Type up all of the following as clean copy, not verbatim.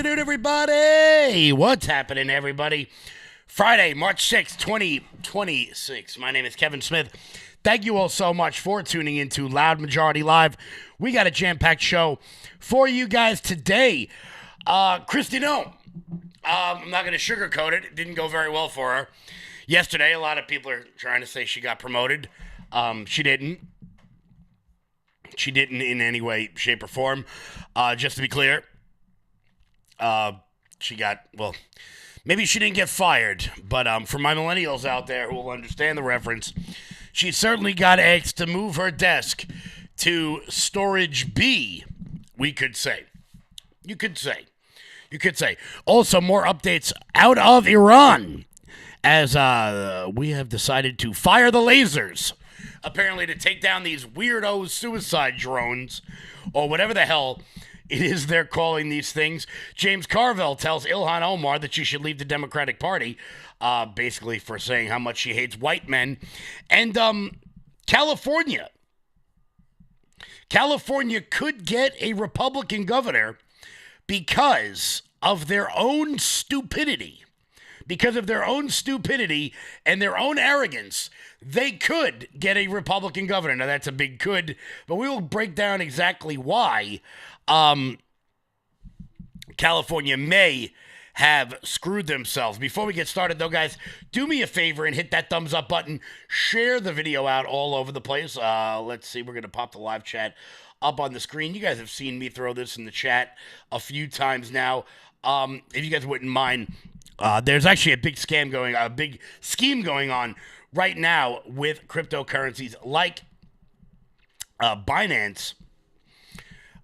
afternoon, everybody. What's happening, everybody? Friday, March 6th, 2026. My name is Kevin Smith. Thank you all so much for tuning into Loud Majority Live. We got a jam-packed show for you guys today. Kristi Noem. I'm not going to sugarcoat it. It didn't go very well for her. Yesterday, a lot of people are trying to say she got promoted. She didn't. She didn't in any way, shape, or form. Just to be clear, she got, well, maybe she didn't get fired, but for my millennials out there who will understand the reference, she certainly got asked to move her desk to storage B, we could say. You could say. Also, more updates out of Iran as we have decided to fire the lasers. Apparently to take down these weirdo suicide drones, or whatever the hell it is they're calling these things. James Carville tells Ilhan Omar that she should leave the Democratic Party, basically for saying how much she hates white men. And California could get a Republican governor because of their own stupidity. Because of their own stupidity and their own arrogance, they could get a Republican governor. Now, that's a big could, but we will break down exactly why California may have screwed themselves. Before we get started, though, guys, do me a favor and hit that thumbs up button. Share the video out all over the place. Let's see. We're going to pop the live chat up on the screen. You guys have seen me throw this in the chat a few times now. If you guys wouldn't mind, there's actually a big scheme going on right now with cryptocurrencies like Binance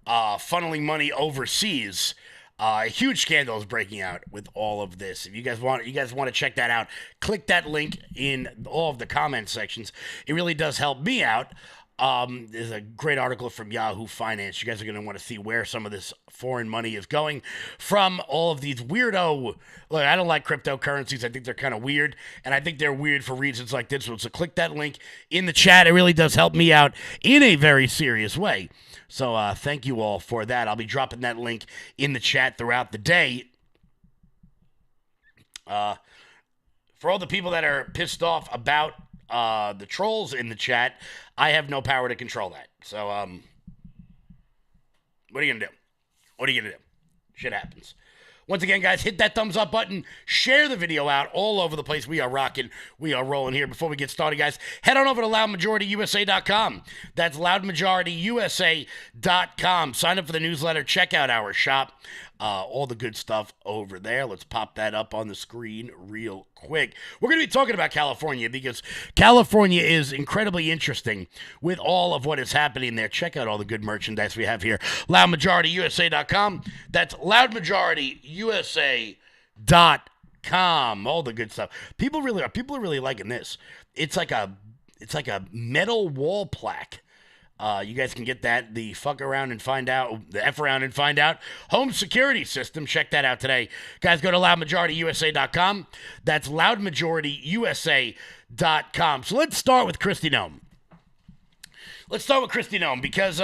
funneling money overseas. A huge scandal is breaking out with all of this. If you guys want to check that out, click that link in all of the comment sections. It really does help me out. There's a great article from Yahoo Finance. You guys are going to want to see where some of this foreign money is going from all of these weirdo. Look, I don't like cryptocurrencies. I think they're kind of weird, and I think they're weird for reasons like this one. So click that link in the chat. It really does help me out in a very serious way. So thank you all for that. I'll be dropping that link in the chat throughout the day. For all the people that are pissed off about the trolls in the chat, I have no power to control that. So, what are you going to do? Shit happens. Once again, guys, hit that thumbs up button. Share the video out all over the place. We are rocking. We are rolling here. Before we get started, guys, head on over to loudmajorityusa.com. That's loudmajorityusa.com. Sign up for the newsletter. Check out our shop. All the good stuff over there. Let's pop that up on the screen real quick. We're going to be talking about California because California is incredibly interesting with all of what is happening there. Check out all the good merchandise we have here. LoudMajorityUSA.com. That's LoudMajorityUSA.com. All the good stuff. People are really liking this. It's like a metal wall plaque. You guys can get that, the F around and find out home security system. Check that out today. Guys, go to loudmajorityusa.com. That's loudmajorityusa.com. So let's start with Kristi Noem. Because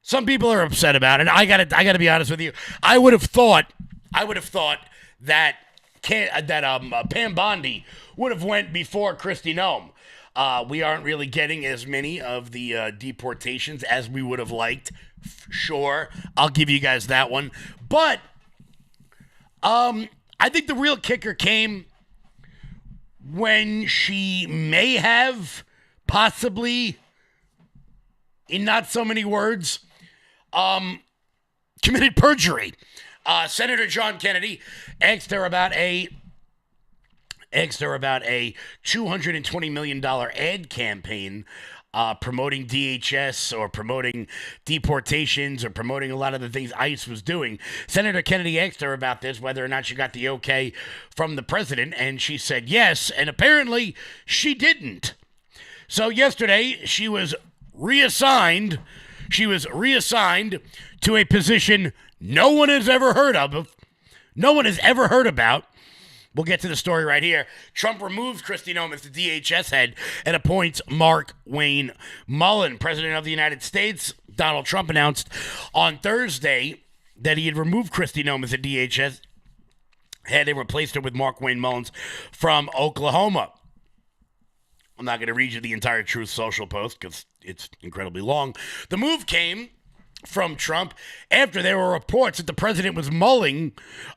some people are upset about it. I gotta be honest with you. I would have thought that Pam Bondi would have went before Kristi Noem. We aren't really getting as many of the deportations as we would have liked. Sure, I'll give you guys that one. But I think the real kicker came when she may have, possibly, in not so many words, committed perjury. Senator John Kennedy asked her about a $220 million ad campaign promoting DHS or promoting deportations or promoting a lot of the things ICE was doing. Senator Kennedy asked her about this, whether or not she got the okay from the president, and she said yes, and apparently she didn't. So yesterday, she was reassigned to a position no one has ever heard about, We'll get to the story right here. Trump removes Kristi Noem as the DHS head and appoints Mark Wayne Mullen. President of the United States, Donald Trump, announced on Thursday that he had removed Kristi Noem as the DHS head and replaced her with Mark Wayne Mullins from Oklahoma. I'm not going to read you the entire Truth Social post because it's incredibly long. The move came from Trump after there were reports that the president was mulling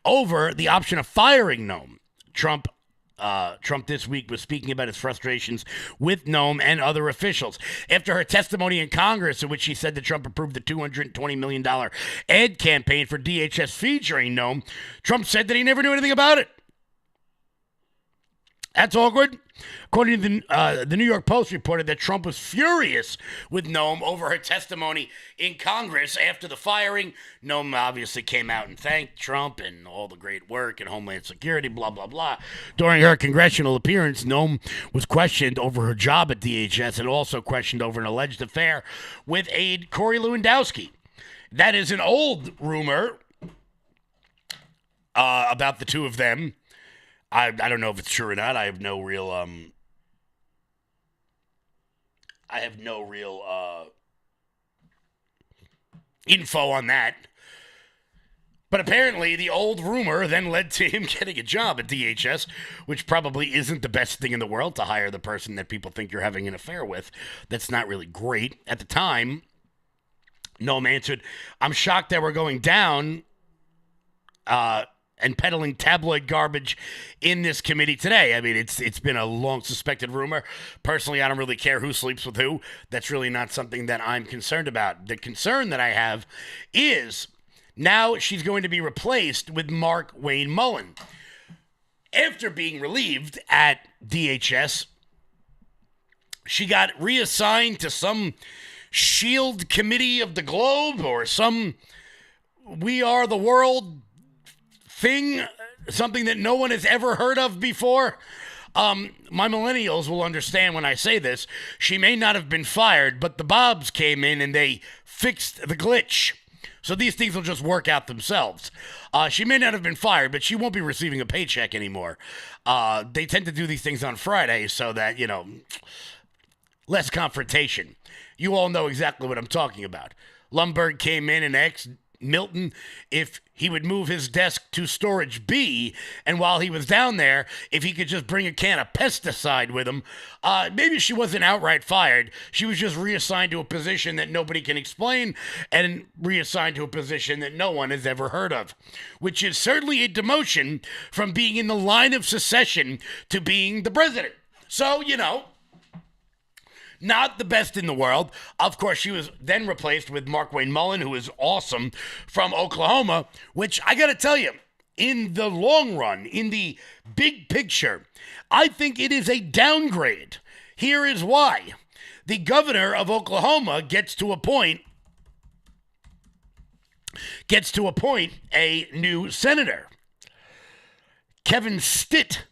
over the option of firing Noem. Trump this week was speaking about his frustrations with Noem and other officials. After her testimony in Congress, in which she said that Trump approved the $220 million ad campaign for DHS featuring Noem, Trump said that he never knew anything about it. That's awkward. According to the New York Post reported that Trump was furious with Noem over her testimony in Congress after the firing. Noem obviously came out and thanked Trump and all the great work in Homeland Security, blah, blah, blah. During her congressional appearance, Noem was questioned over her job at DHS and also questioned over an alleged affair with aide Corey Lewandowski. That is an old rumor about the two of them. I don't know if it's true or not. I have no real info on that. But apparently the old rumor then led to him getting a job at DHS, which probably isn't the best thing in the world to hire the person that people think you're having an affair with. That's not really great. At the time, Noem answered, "I'm shocked that we're going down and peddling tabloid garbage in this committee today." I mean, it's been a long suspected rumor. Personally, I don't really care who sleeps with who. That's really not something that I'm concerned about. The concern that I have is now she's going to be replaced with Mark Wayne Mullen. After being relieved at DHS, she got reassigned to some Shield Committee of the Globe or some We Are the World thing, something that no one has ever heard of before. My millennials will understand when I say this. She may not have been fired, but the Bobs came in and they fixed the glitch. So these things will just work out themselves. She may not have been fired, but she won't be receiving a paycheck anymore. They tend to do these things on Friday so that, less confrontation. You all know exactly what I'm talking about. Lumbergh came in and asked Milton if he would move his desk to storage B, and while he was down there, if he could just bring a can of pesticide with him. Maybe she wasn't outright fired. She was just reassigned to a position that nobody can explain and reassigned to a position that no one has ever heard of, which is certainly a demotion from being in the line of succession to being the president. So, not the best in the world. Of course, she was then replaced with Mark Wayne Mullen, who is awesome, from Oklahoma, which I got to tell you, in the long run, in the big picture, I think it is a downgrade. Here is why. The governor of Oklahoma gets to appoint a new senator. Kevin Stitt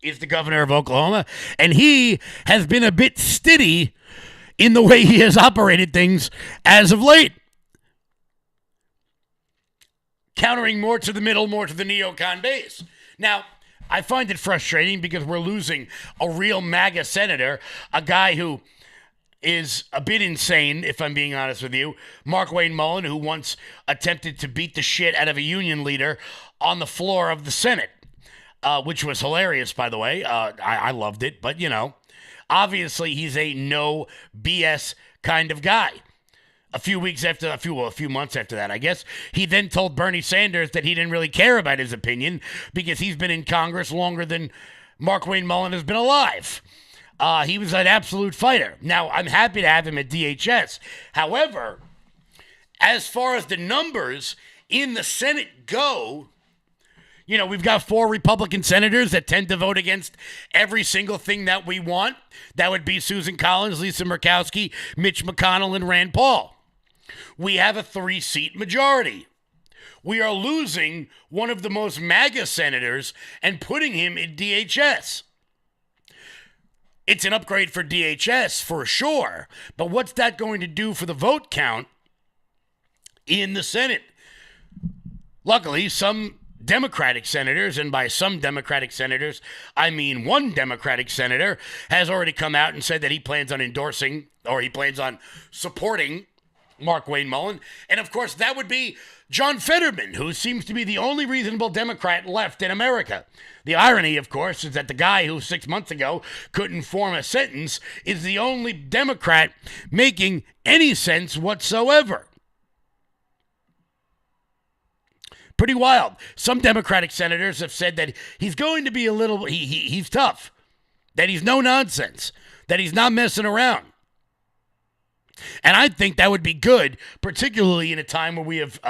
is the governor of Oklahoma, and he has been a bit stiddy in the way he has operated things as of late. Countering more to the middle, more to the neocon base. Now, I find it frustrating because we're losing a real MAGA senator, a guy who is a bit insane, if I'm being honest with you. Mark Wayne Mullen, who once attempted to beat the shit out of a union leader on the floor of the Senate. Which was hilarious, by the way. I loved it. But, obviously he's a no BS kind of guy. A few months after that, I guess, he then told Bernie Sanders that he didn't really care about his opinion because he's been in Congress longer than Mark Wayne Mullen has been alive. He was an absolute fighter. Now, I'm happy to have him at DHS. However, as far as the numbers in the Senate go, we've got 4 Republican senators that tend to vote against every single thing that we want. That would be Susan Collins, Lisa Murkowski, Mitch McConnell, and Rand Paul. We have a 3-seat majority. We are losing one of the most MAGA senators and putting him in DHS. It's an upgrade for DHS for sure, but what's that going to do for the vote count in the Senate? Luckily, some Democratic senators, and by some Democratic senators, I mean one Democratic senator, has already come out and said that he plans on endorsing, or he plans on supporting Markwayne Mullin. And of course, that would be John Fetterman, who seems to be the only reasonable Democrat left in America. The irony, of course, is that the guy who 6 months ago couldn't form a sentence is the only Democrat making any sense whatsoever. Pretty wild. Some Democratic senators have said that he's going to be a little, he's tough, that he's no nonsense, that he's not messing around. And I think that would be good, particularly in a time where we have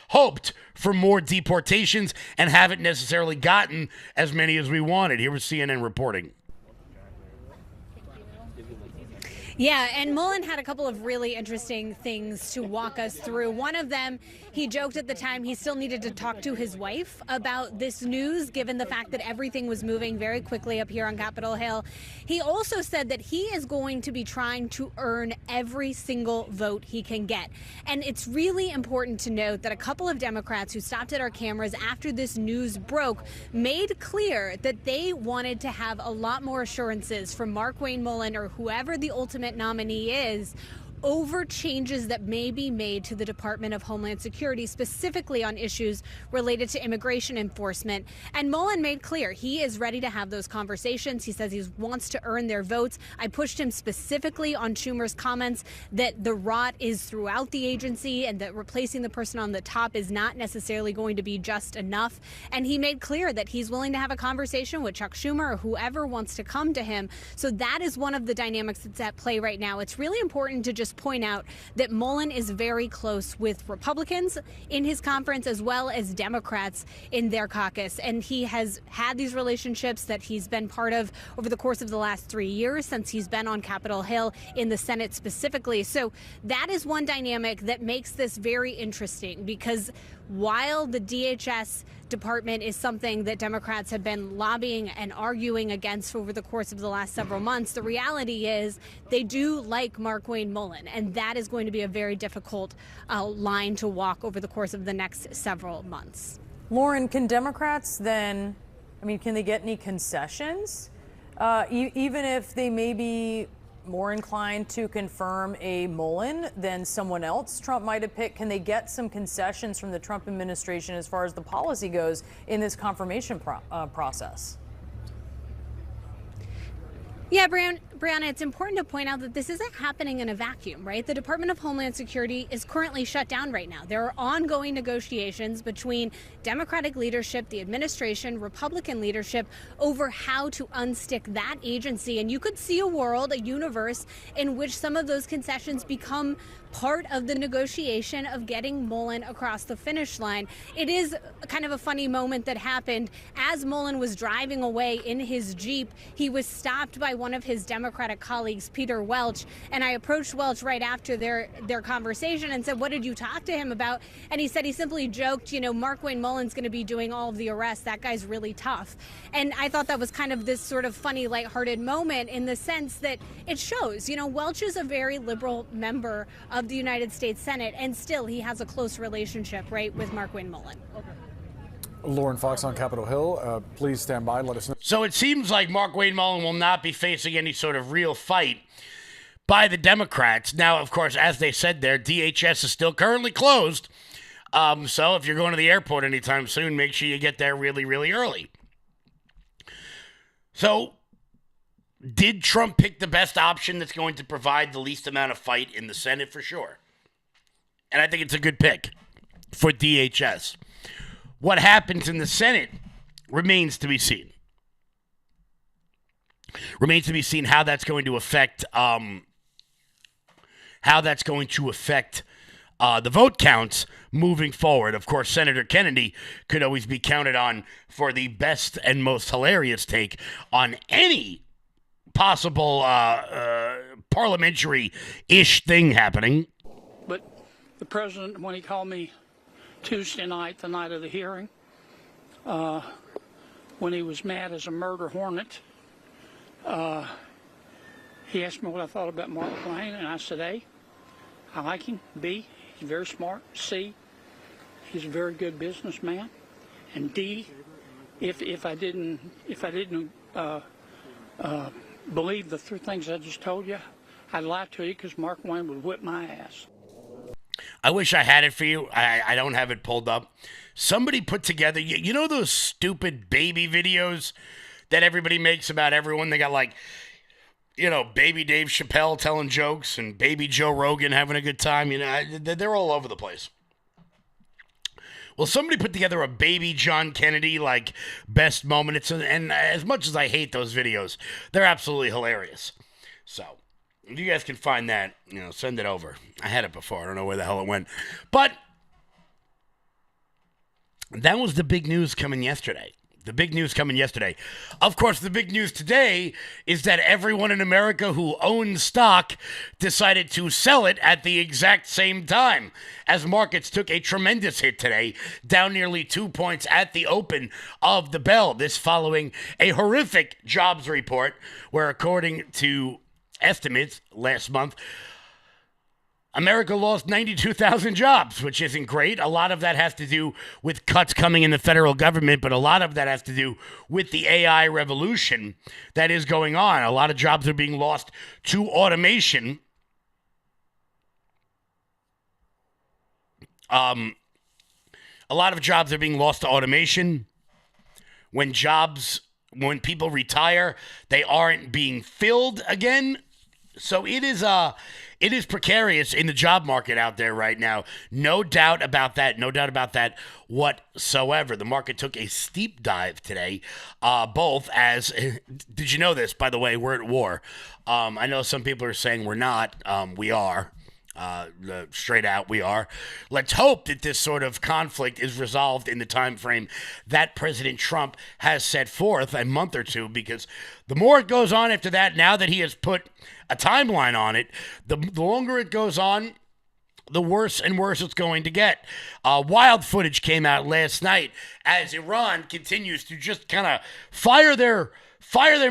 hoped for more deportations and haven't necessarily gotten as many as we wanted. Here was CNN reporting. Yeah, and Mullin had a couple of really interesting things to walk us through. One of them, he joked at the time he still needed to talk to his wife about this news, given the fact that everything was moving very quickly up here on Capitol Hill. He also said that he is going to be trying to earn every single vote he can get. And it's really important to note that a couple of Democrats who stopped at our cameras after this news broke made clear that they wanted to have a lot more assurances from Markwayne Mullin or whoever the ultimate nominee is over changes that may be made to the Department of Homeland Security, specifically on issues related to immigration enforcement. And Mullin made clear he is ready to have those conversations. He says he wants to earn their votes. I pushed him specifically on Schumer's comments that the rot is throughout the agency and that replacing the person on the top is not necessarily going to be just enough. And he made clear that he's willing to have a conversation with Chuck Schumer or whoever wants to come to him. So that is one of the dynamics that's at play right now. It's really important to just point out that Mullin is very close with Republicans in his conference as well as Democrats in their caucus. And he has had these relationships that he's been part of over the course of the last 3 years since he's been on Capitol Hill in the Senate specifically. So that is one dynamic that makes this very interesting, because while the DHS department is something that Democrats have been lobbying and arguing against over the course of the last several months, the reality is they do like Markwayne Mullin, and that is going to be a very difficult line to walk over the course of the next several months. Lauren, can Democrats then, can they get any concessions? Even if they may be more inclined to confirm a Mullin than someone else Trump might have picked, can they get some concessions from the Trump administration as far as the policy goes in this confirmation process? Yeah, Brianna, it's important to point out that this isn't happening in a vacuum, right? The Department of Homeland Security is currently shut down right now. There are ongoing negotiations between Democratic leadership, the administration, Republican leadership over how to unstick that agency. And you could see a world, a universe in which some of those concessions become part of the negotiation of getting Mullin across the finish line. It is kind of a funny moment that happened as Mullin was driving away in his Jeep. He was stopped by one of his Democratic colleagues, Peter Welch, and I approached Welch right after their conversation and said, "What did you talk to him about?" And he said he simply joked, Markwayne Mullin's going to be doing all of the arrests. That guy's really tough. And I thought that was kind of this sort of funny, lighthearted moment in the sense that it shows, Welch is a very liberal member of the United States Senate, and still he has a close relationship, right, with Markwayne Mullin. Okay. Lauren Fox on Capitol Hill. Please stand by. Let us know. So it seems like Markwayne Mullin will not be facing any sort of real fight by the Democrats. Now, of course, as they said there, DHS is still currently closed. So if you're going to the airport anytime soon, make sure you get there really, really early. So did Trump pick the best option that's going to provide the least amount of fight in the Senate? For sure. And I think it's a good pick for DHS. What happens in the Senate remains to be seen. Remains to be seen how that's going to affect the vote counts moving forward. Of course, Senator Kennedy could always be counted on for the best and most hilarious take on any possible parliamentary-ish thing happening. But the president, when he called me Tuesday night, the night of the hearing, when he was mad as a murder hornet, he asked me what I thought about Mark Twain, and I said, A, I like him. B, he's very smart. C, he's a very good businessman. And D, if I didn't believe the three things I just told you, I'd lie to you because Mark Wayne would whip my ass. I wish I had it for you. I don't have it pulled up. Somebody put together, you know those stupid baby videos that everybody makes about everyone? They got like, you know, baby Dave Chappelle telling jokes and baby Joe Rogan having a good time. You know, they're all over the place. Well, somebody put together a baby John Kennedy, like, best moment. And as much as I hate those videos, they're absolutely hilarious. So, if you guys can find that, you know, send it over. I had it before. I don't know where the hell it went. But that was the big news coming yesterday. The big news coming yesterday. Of course, the big news today is that everyone in America who owns stock decided to sell it at the exact same time, as markets took a tremendous hit today, down nearly 2 points at the open of the bell. This following a horrific jobs report where, according to estimates last month, America lost 92,000 jobs, which isn't great. A lot of that has to do with cuts coming in the federal government, but a lot of that has to do with the AI revolution that is going on. A lot of jobs are being lost to automation. A lot of jobs are being lost to automation. When people retire, they aren't being filled again. So it is precarious in the job market out there right now. No doubt about that. No doubt about that whatsoever. The market took a steep dive today, both as, did you know this, by the way, we're at war. I know some people are saying we're not. We are. Straight out, we are. Let's hope that this sort of conflict is resolved in the time frame that President Trump has set forth, a month or two, because the more it goes on after that, now that he has put a timeline on it, the longer it goes on, the worse and worse it's going to get. Wild footage came out last night as Iran continues to just kind of fire their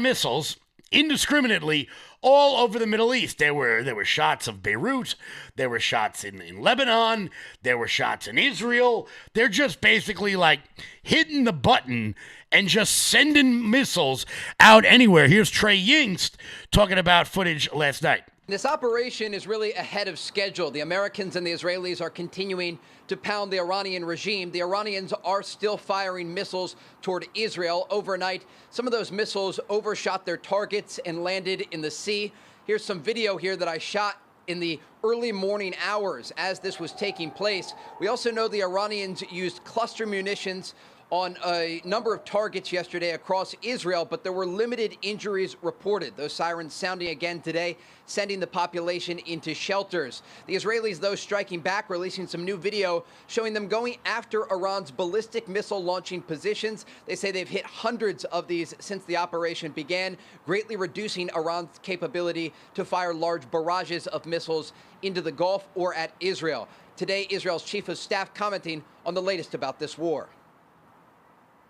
missiles indiscriminately all over the Middle East. There were shots of Beirut. There were shots in Lebanon. There were shots in Israel. They're just basically like hitting the button and just sending missiles out anywhere. Here's Trey Yingst talking about footage last night. This operation is really ahead of schedule. The Americans and the Israelis are continuing to pound the Iranian regime. The Iranians are still firing missiles toward Israel overnight. Some of those missiles overshot their targets and landed in the sea. Here's some video here that I shot in the early morning hours as this was taking place. We also know the Iranians used cluster munitions on a number of targets yesterday across Israel, but there were limited injuries reported. Those sirens sounding again today, sending the population into shelters. The Israelis, though, striking back, releasing some new video showing them going after Iran's ballistic missile launching positions. They say they've hit hundreds of these since the operation began, greatly reducing Iran's capability to fire large barrages of missiles into the Gulf or at Israel. Today, Israel's chief of staff commenting on the latest about this war.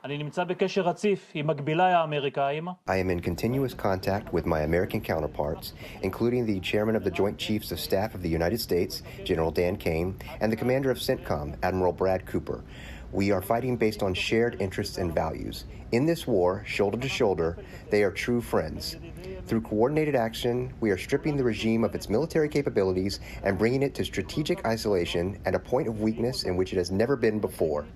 I am in continuous contact with my American counterparts, including the chairman of the Joint Chiefs of Staff of the United States, General Dan Kane, and the commander of CENTCOM, Admiral Brad Cooper. We are fighting based on shared interests and values. In this war, shoulder to shoulder, they are true friends. Through coordinated action, we are stripping the regime of its military capabilities and bringing it to strategic isolation and a point of weakness in which it has never been before.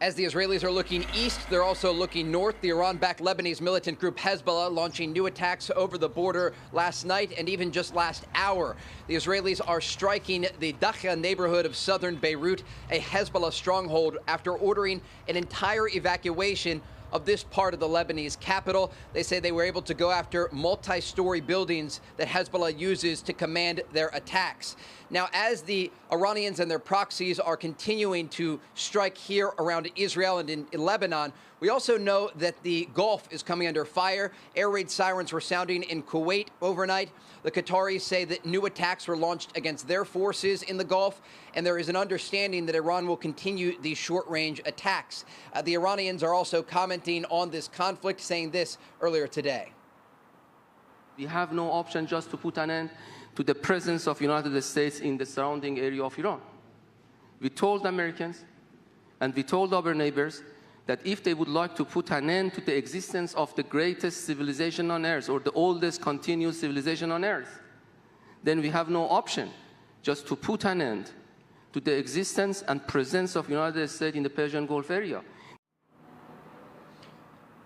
As the Israelis are looking east, they're also looking north. The Iran-backed Lebanese militant group Hezbollah launching new attacks over the border last night and even just last hour. The Israelis are striking the Dakhla neighborhood of southern Beirut, a Hezbollah stronghold, after ordering an entire evacuation of this part of the Lebanese capital. They say they were able to go after multi-story buildings that Hezbollah uses to command their attacks. Now, as the Iranians and their proxies are continuing to strike here around Israel and in Lebanon, we also know that the Gulf is coming under fire. Air raid sirens were sounding in Kuwait overnight. The Qataris say that new attacks were launched against their forces in the Gulf, and there is an understanding that Iran will continue these short-range attacks. The Iranians are also commenting on this conflict, saying this earlier today. We have no option just to put an end to the presence of the United States in the surrounding area of Iran. We told the Americans, And we told our neighbors that if they would like to put an end to the existence of the greatest civilization on earth, or the oldest continuous civilization on earth, then we have no option just to put an end to the existence and presence of the United States in the Persian Gulf area.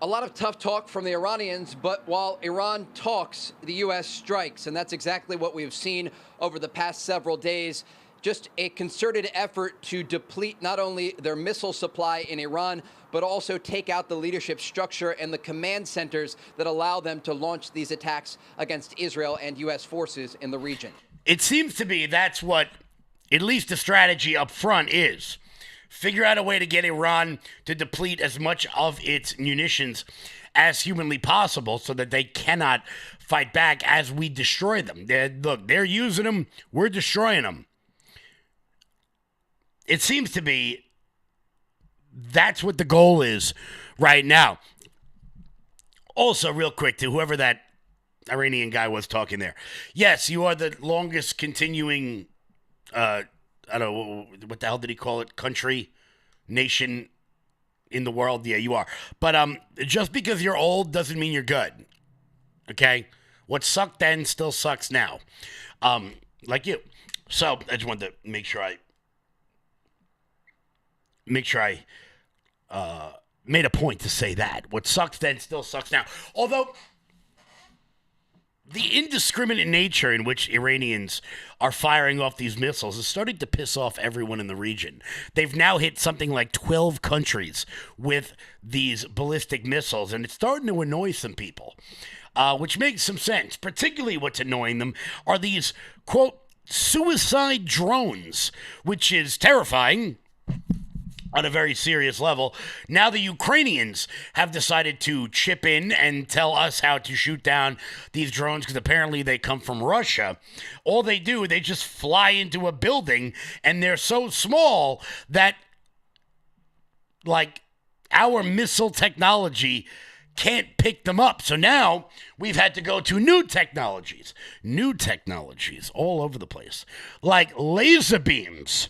A lot of tough talk from the Iranians, but while Iran talks, the U.S. strikes, and that's exactly what we've seen over the past several days. Just a concerted effort to deplete not only their missile supply in Iran, but also take out the leadership structure and the command centers that allow them to launch these attacks against Israel and U.S. forces in the region. It seems to be that's what at least the strategy up front is. Figure out a way to get Iran to deplete as much of its munitions as humanly possible so that they cannot fight back as we destroy them. They're using them, we're destroying them. It seems to be that's what the goal is right now. Also, real quick, to whoever that Iranian guy was talking there. Yes, you are the longest continuing, I don't know, what the hell did he call it? Country, nation in the world. Yeah, you are. But just because you're old doesn't mean you're good. Okay? What sucked then still sucks now. Like you. So I just wanted to make sure I made a point to say that. What sucks then still sucks now. Although the indiscriminate nature in which Iranians are firing off these missiles is starting to piss off everyone in the region. They've now hit something like 12 countries with these ballistic missiles, and it's starting to annoy some people, which makes some sense. Particularly what's annoying them are these, quote, suicide drones, which is terrifying on a very serious level. Now the Ukrainians have decided to chip in and tell us how to shoot down these drones because apparently they come from Russia. All they do, they just fly into a building and they're so small that, like, our missile technology can't pick them up. So now we've had to go to new technologies all over the place, like laser beams.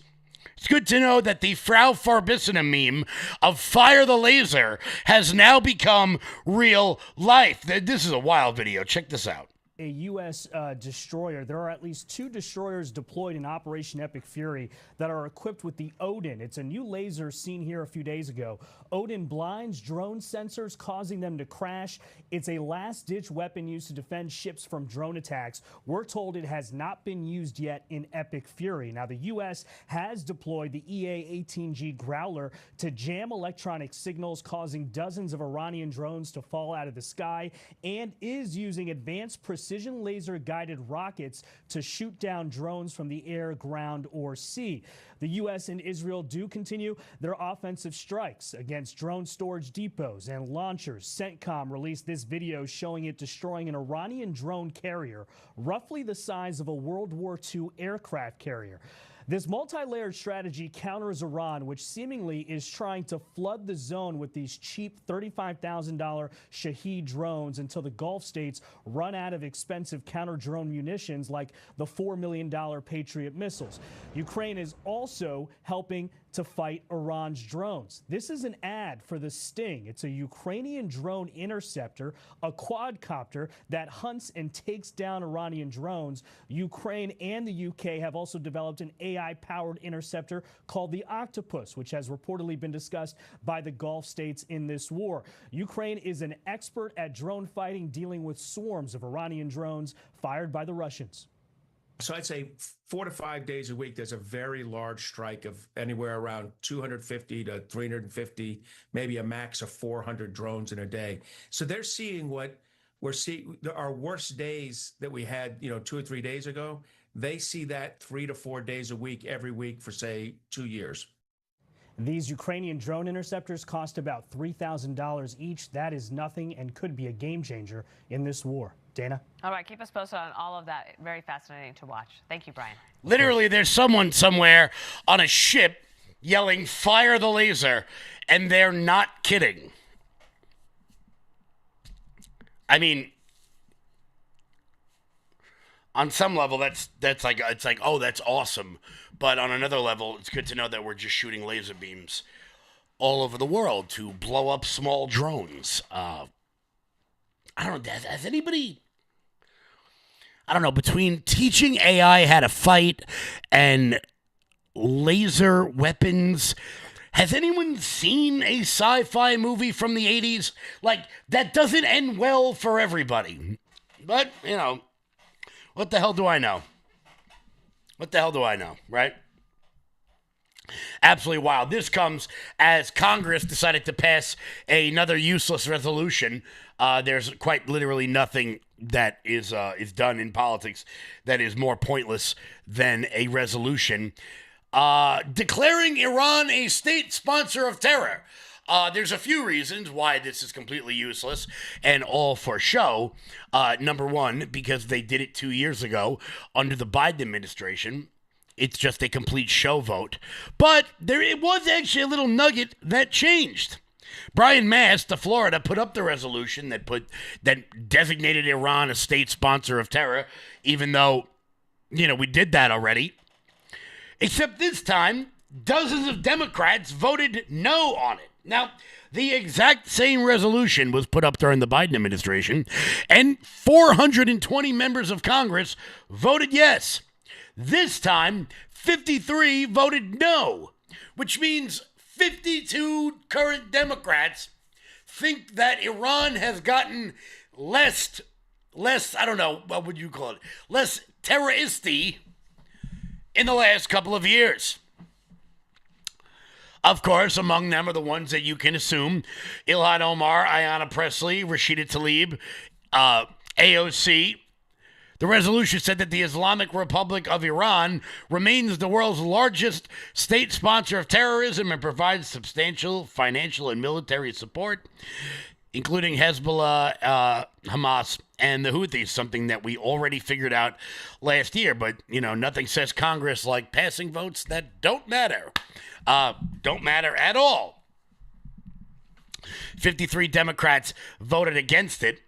It's good to know that the Frau Farbissina meme of fire the laser has now become real life. This is a wild video. Check this out. A U.S. destroyer. There are at least 2 destroyers deployed in Operation Epic Fury that are equipped with the Odin. It's a new laser seen here a few days ago. Odin blinds drone sensors, causing them to crash. It's a last-ditch weapon used to defend ships from drone attacks. We're told it has not been used yet in Epic Fury. Now, the U.S. has deployed the EA-18G Growler to jam electronic signals, causing dozens of Iranian drones to fall out of the sky, and is using advanced precision laser-guided rockets to shoot down drones from the air, ground, or sea. The U.S. and Israel do continue their offensive strikes against drone storage depots and launchers. CENTCOM released this video showing it destroying an Iranian drone carrier, roughly the size of a World War II aircraft carrier. This multi-layered strategy counters Iran, which seemingly is trying to flood the zone with these cheap $35,000 Shahed drones until the Gulf states run out of expensive counter-drone munitions like the $4 million Patriot missiles. Ukraine is also helping to fight Iran's drones. This is an ad for the Sting. It's a Ukrainian drone interceptor, a quadcopter that hunts and takes down Iranian drones. Ukraine and the UK have also developed an AI-powered interceptor called the Octopus, which has reportedly been discussed by the Gulf states in this war. Ukraine is an expert at drone fighting, dealing with swarms of Iranian drones fired by the Russians. So I'd say 4 to 5 days a week, there's a very large strike of anywhere around 250 to 350, maybe a max of 400 drones in a day. So they're seeing what we're seeing, our worst days that we had, 2 or 3 days ago. They see that 3 to 4 days a week, every week for, say, 2 years. These Ukrainian drone interceptors cost about $3,000 each. That is nothing and could be a game changer in this war. Dana? All right, keep us posted on all of that. Very fascinating to watch. Thank you, Brian. Literally, there's someone somewhere on a ship yelling, "Fire the laser," and they're not kidding. I mean, on some level, that's like, it's like, oh, that's awesome. But on another level, it's good to know that we're just shooting laser beams all over the world to blow up small drones. I don't know. Has anybody... I don't know, between teaching AI how to fight and laser weapons, has anyone seen a sci-fi movie from the 80s? Like, that doesn't end well for everybody. But, you know, what the hell do I know? What the hell do I know, right? Absolutely wild. This comes as Congress decided to pass another useless resolution. There's quite literally nothing that is done in politics that is more pointless than a resolution declaring Iran a state sponsor of terror. There's a few reasons why this is completely useless and all for show. Number one, because they did it 2 years ago under the Biden administration. It's just a complete show vote. But it was actually a little nugget that changed. Brian Mast of Florida put up the resolution that designated Iran a state sponsor of terror, even though, we did that already. Except this time, dozens of Democrats voted no on it. Now, the exact same resolution was put up during the Biden administration, and 420 members of Congress voted yes. This time, 53 voted no, which means 52 current Democrats think that Iran has gotten less, I don't know, what would you call it, less terroristy in the last couple of years. Of course, among them are the ones that you can assume: Ilhan Omar, Ayanna Pressley, Rashida Tlaib, AOC. The resolution said that the Islamic Republic of Iran remains the world's largest state sponsor of terrorism and provides substantial financial and military support, including Hezbollah, Hamas, and the Houthis, something that we already figured out last year. But, nothing says Congress like passing votes that don't matter. Don't matter at all. 53 Democrats voted against it.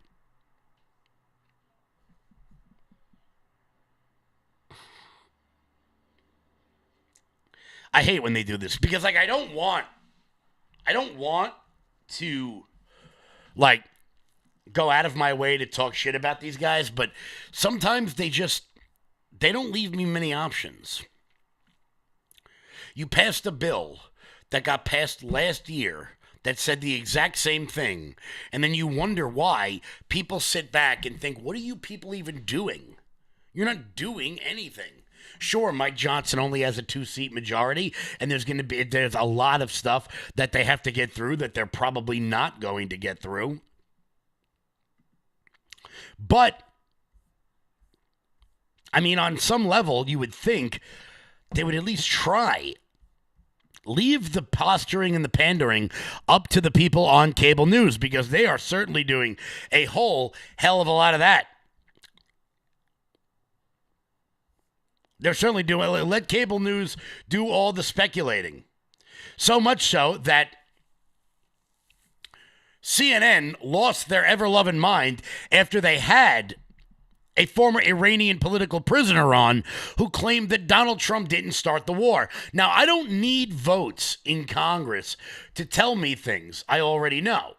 I hate when they do this because, I don't want to, go out of my way to talk shit about these guys, but sometimes they don't leave me many options. You passed a bill that got passed last year that said the exact same thing, and then you wonder why people sit back and think, what are you people even doing? You're not doing anything. Sure, Mike Johnson only has a 2-seat majority, and there's a lot of stuff that they have to get through that they're probably not going to get through. But, on some level, you would think they would at least try. Leave the posturing and the pandering up to the people on cable news, because they are certainly doing a whole hell of a lot of that. They're certainly doing. Let cable news do all the speculating. So much so that CNN lost their ever-loving mind after they had a former Iranian political prisoner on who claimed that Donald Trump didn't start the war. Now, I don't need votes in Congress to tell me things I already know.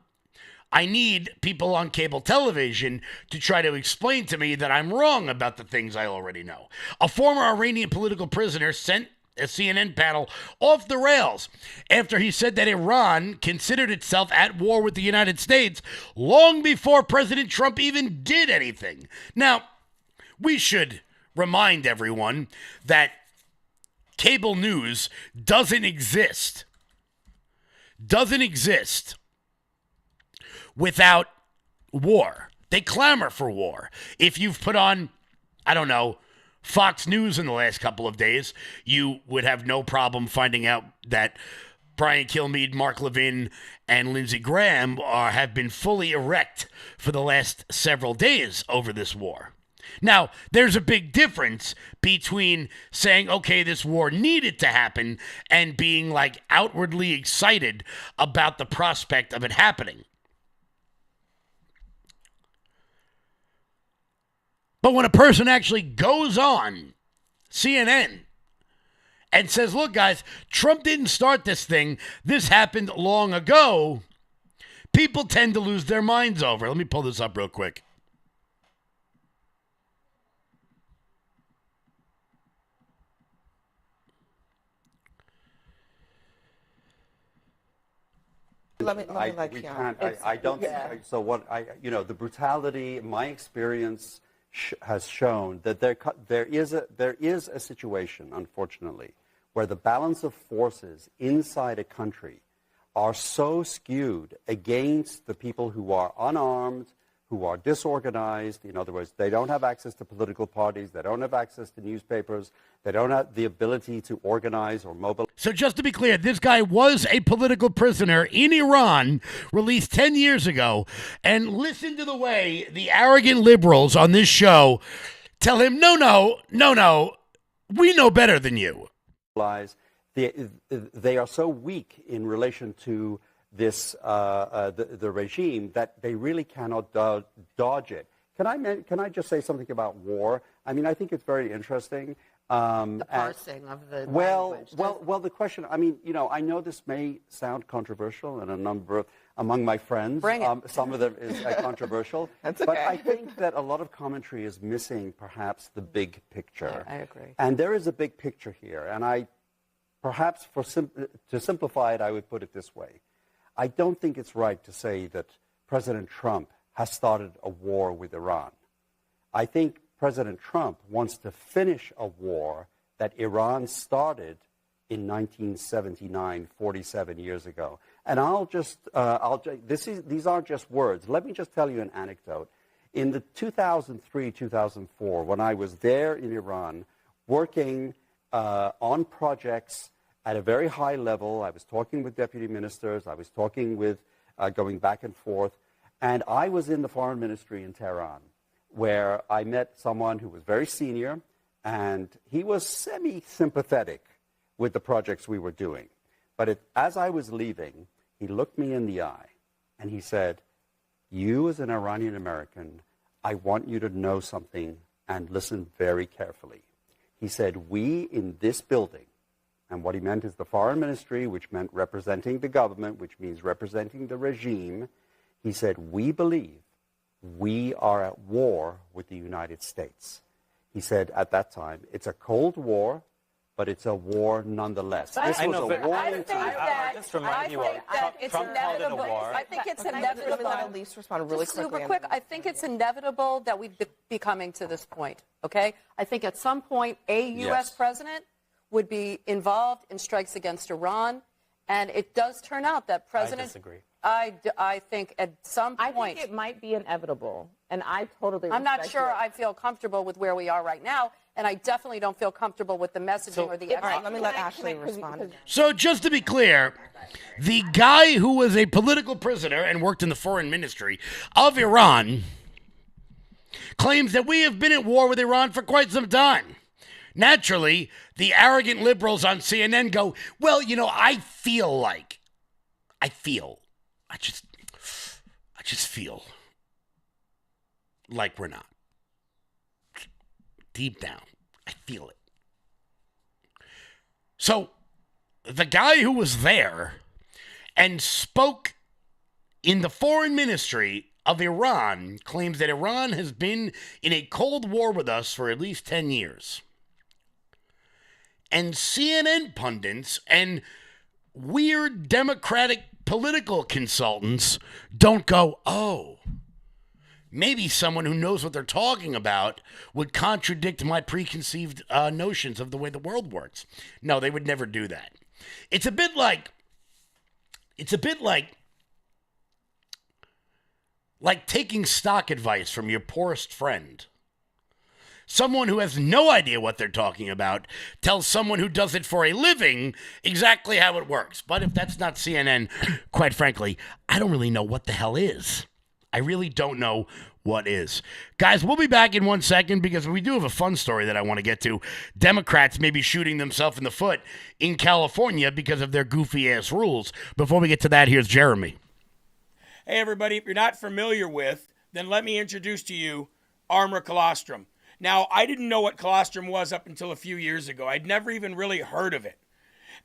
I need people on cable television to try to explain to me that I'm wrong about the things I already know. A former Iranian political prisoner sent a CNN panel off the rails after he said that Iran considered itself at war with the United States long before President Trump even did anything. Now, we should remind everyone that cable news doesn't exist without war. They clamor for war. If you've put on, Fox News in the last couple of days, you would have no problem finding out that Brian Kilmeade, Mark Levin, and Lindsey Graham have been fully erect for the last several days over this war. Now, there's a big difference between saying, okay, this war needed to happen, and being outwardly excited about the prospect of it happening. But when a person actually goes on CNN and says, look, guys, Trump didn't start this thing. This happened long ago, people tend to lose their minds over. Let me pull this up real quick. I don't. So what the brutality. My experience has shown that there is a situation, unfortunately, where the balance of forces inside a country are so skewed against the people who are unarmed, who are disorganized. In other words, they don't have access to political parties. They don't have access to newspapers. They don't have the ability to organize or mobilize. So just to be clear, this guy was a political prisoner in Iran, released 10 years ago. And listen to the way the arrogant liberals on this show tell him, no, we know better than you. They are so weak in relation to this the regime that they really cannot dodge it. Can I just say something about war? I mean, I think it's very interesting. The parsing of the language. Well, the question. I mean, I know this may sound controversial, and among my friends, some of them is controversial. That's okay. But I think that a lot of commentary is missing, perhaps, the big picture. I agree. And there is a big picture here, and perhaps to simplify it, I would put it this way. I don't think it's right to say that President Trump has started a war with Iran. I think President Trump wants to finish a war that Iran started in 1979, 47 years ago. And these aren't just words. Let me just tell you an anecdote. In the 2003, 2004, when I was there in Iran working on projects at a very high level, I was talking with deputy ministers, I was talking with, going back and forth, and I was in the foreign ministry in Tehran, where I met someone who was very senior, and he was semi-sympathetic with the projects we were doing. But as I was leaving, he looked me in the eye, and he said, you as an Iranian American, I want you to know something and listen very carefully. He said, we in this building, and what he meant is the foreign ministry, which meant representing the government, which means representing the regime. He said, we believe we are at war with the United States. He said at that time, it's a Cold War, but it's a war nonetheless. This was a warning time. Just remind you Trump called it a war. I think it's inevitable. At least respond really quickly. Super quick. I think it's inevitable that we'd be coming to this point. Okay. I think at some point a U.S. president would be involved in strikes against Iran, and it does turn out that President. I disagree. I think at some point. I think it might be inevitable, and I totally. I'm not sure I feel comfortable with where we are right now, and I definitely don't feel comfortable with the messaging or the. All right, let me let Ashley respond. So just to be clear, the guy who was a political prisoner and worked in the foreign ministry of Iran claims that we have been at war with Iran for quite some time. Naturally, the arrogant liberals on CNN go, well, I just feel like we're not. Deep down, I feel it. So, the guy who was there and spoke in the foreign ministry of Iran claims that Iran has been in a Cold War with us for at least 10 years. And CNN pundits and weird Democratic political consultants don't go, oh, maybe someone who knows what they're talking about would contradict my preconceived notions of the way the world works. No, they would never do that. It's a bit like taking stock advice from your poorest friend. Someone who has no idea what they're talking about tells someone who does it for a living exactly how it works. But if that's not CNN, quite frankly, I don't really know what the hell is. I really don't know what is. Guys, we'll be back in 1 second because we do have a fun story that I want to get to. Democrats may be shooting themselves in the foot in California because of their goofy-ass rules. Before we get to that, here's Jeremy. Hey, everybody. If you're not familiar with, then let me introduce to you Armor Colostrum. Now, I didn't know what colostrum was up until a few years ago. I'd never even really heard of it.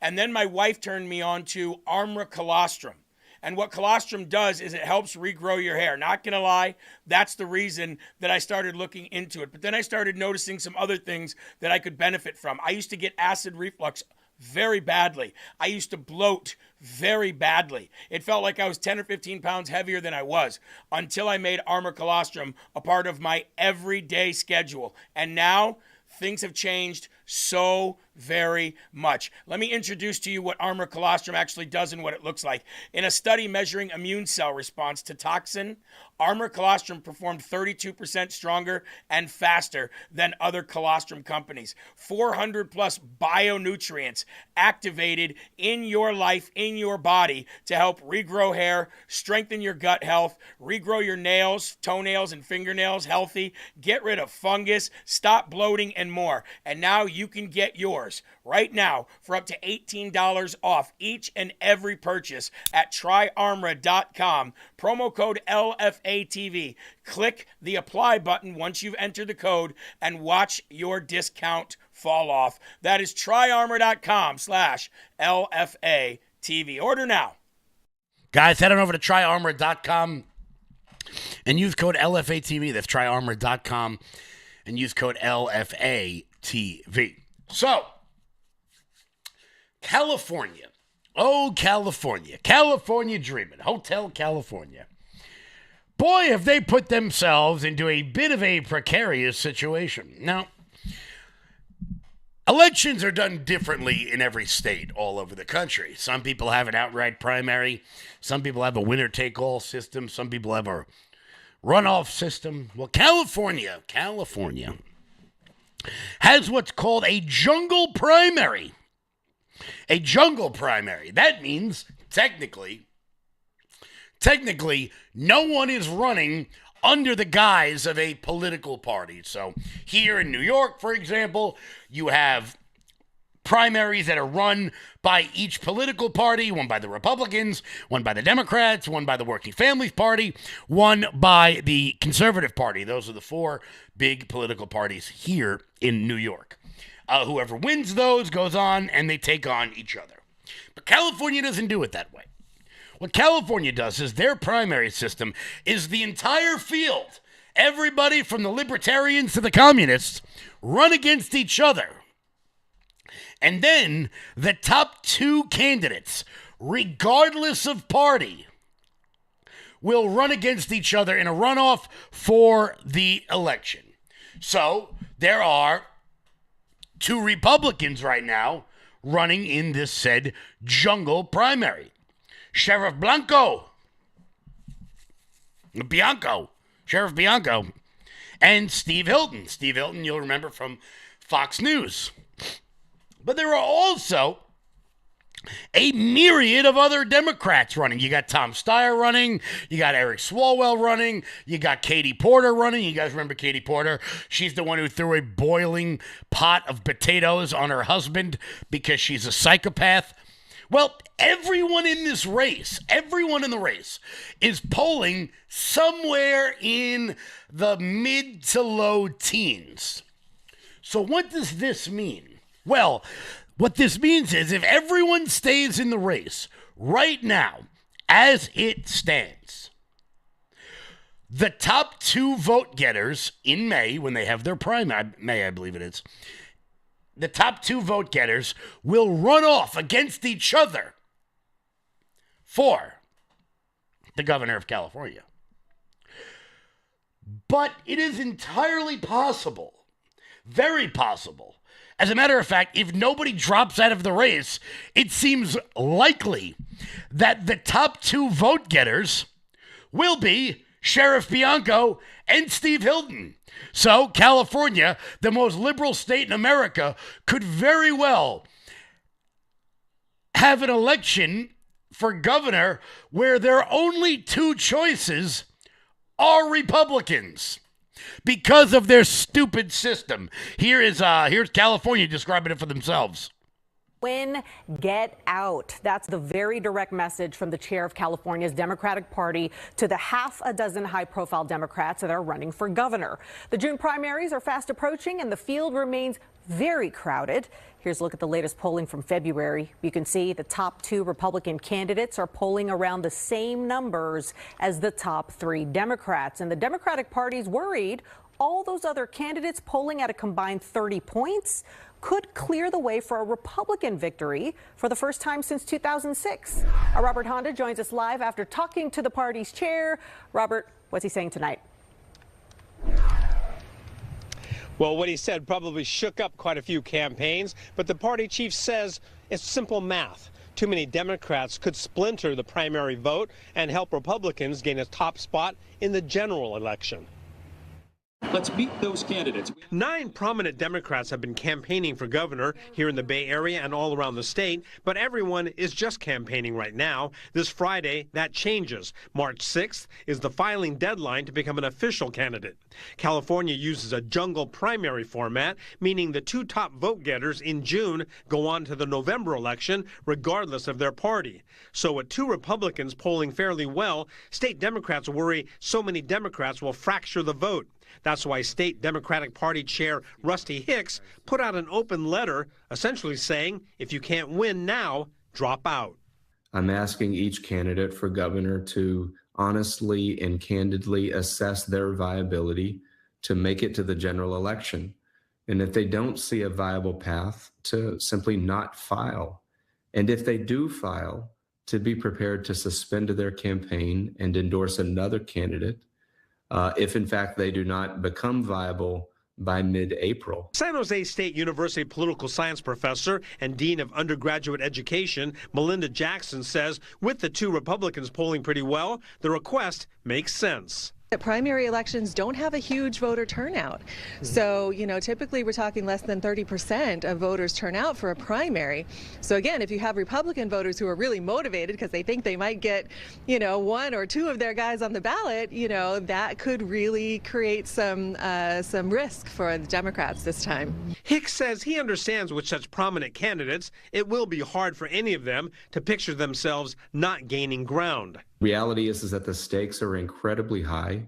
And then my wife turned me on to Armra Colostrum. And what colostrum does is it helps regrow your hair. Not going to lie, that's the reason that I started looking into it. But then I started noticing some other things that I could benefit from. I used to get acid reflux very badly. I used to bloat very badly. It felt like I was 10 or 15 pounds heavier than I was until I made Armra Colostrum a part of my everyday schedule. And now things have changed so very much. Let me introduce to you what Armra Colostrum actually does and what it looks like. In a study measuring immune cell response to toxin, Armra Colostrum performed 32% stronger and faster than other colostrum companies. 400 plus bionutrients activated in your life, in your body, to help regrow hair, strengthen your gut health, regrow your nails, toenails, and fingernails healthy, get rid of fungus, stop bloating, and more. And now you can get yours right now for up to $18 off each and every purchase at tryarmra.com. Promo code LFATV. Click the apply button once you've entered the code and watch your discount fall off. That is tryarmra.com/LFATV. Order now. Guys, head on over to tryarmor.com and use code LFATV. That's tryarmor.com and use code LFATV. So, California. Oh, California. California dreaming. Hotel California. Boy, have they put themselves into a bit of a precarious situation. Now, elections are done differently in every state all over the country. Some people have an outright primary. Some people have a winner-take-all system. Some people have a runoff system. Well, California has what's called a jungle primary. A jungle primary. That means, technically, no one is running under the guise of a political party. So here in New York, for example, you have primaries that are run by each political party, one by the Republicans, one by the Democrats, one by the Working Families Party, one by the Conservative Party. Those are the four big political parties here in New York. Whoever wins those goes on and they take on each other. But California doesn't do it that way. What California does is their primary system is the entire field. Everybody from the libertarians to the communists run against each other. And then the top two candidates, regardless of party, will run against each other in a runoff for the election. So there are two Republicans right now running in this said jungle primary. Sheriff Sheriff Bianco, and Steve Hilton. Steve Hilton, you'll remember from Fox News. But there are also a myriad of other Democrats running. You got Tom Steyer running. You got Eric Swalwell running. You got Katie Porter running. You guys remember Katie Porter? She's the one who threw a boiling pot of potatoes on her husband because she's a psychopath. Well, everyone in the race is polling somewhere in the mid to low teens. So what does this mean? Well, what this means is if everyone stays in the race right now, as it stands, the top two vote getters in May, when they have their primary, May I believe it is, the top two vote getters will run off against each other for the governor of California. But it is entirely possible, very possible. As a matter of fact, if nobody drops out of the race, it seems likely that the top two vote getters will be Sheriff Bianco and Steve Hilton. So California, the most liberal state in America, could very well have an election for governor where their only two choices are Republicans because of their stupid system. Here's California describing it for themselves. Win, get out. That's the very direct message from the chair of California's Democratic Party to the half a dozen high-profile Democrats that are running for governor. The June primaries are fast approaching, and the field remains very crowded. Here's a look at the latest polling from February. You can see the top two Republican candidates are polling around the same numbers as the top three Democrats. And the Democratic Party's worried all those other candidates polling at a combined 30 points could clear the way for a Republican victory for the first time since 2006. Our Robert Honda joins us live after talking to the party's chair. Robert, what's he saying tonight? Well, what he said probably shook up quite a few campaigns, but the party chief says it's simple math. Too many Democrats could splinter the primary vote and help Republicans gain a top spot in the general election. Let's beat those candidates. 9 prominent Democrats have been campaigning for governor here in the Bay Area and all around the state, but everyone is just campaigning right now. This Friday, that changes. March 6th is the filing deadline to become an official candidate. California uses a jungle primary format, meaning the 2 top vote getters in June go on to the November election, regardless of their party. So with 2 Republicans polling fairly well, state Democrats worry so many Democrats will fracture the vote. That's why State Democratic Party Chair Rusty Hicks put out an open letter essentially saying, if you can't win now, drop out. I'm asking each candidate for governor to honestly and candidly assess their viability to make it to the general election. And if they don't see a viable path, to simply not file. And if they do file, to be prepared to suspend their campaign and endorse another candidate if in fact they do not become viable by mid-April. San Jose State University political science professor and dean of undergraduate education, Melinda Jackson, says with the 2 Republicans polling pretty well, the request makes sense. The primary elections don't have a huge voter turnout. So, typically we're talking less than 30% of voters turn out for a primary. So again, if you have Republican voters who are really motivated because they think they might get, 1 or 2 of their guys on the ballot, that could really create some risk for the Democrats this time. Hicks says he understands with such prominent candidates, it will be hard for any of them to picture themselves not gaining ground. Reality is that the stakes are incredibly high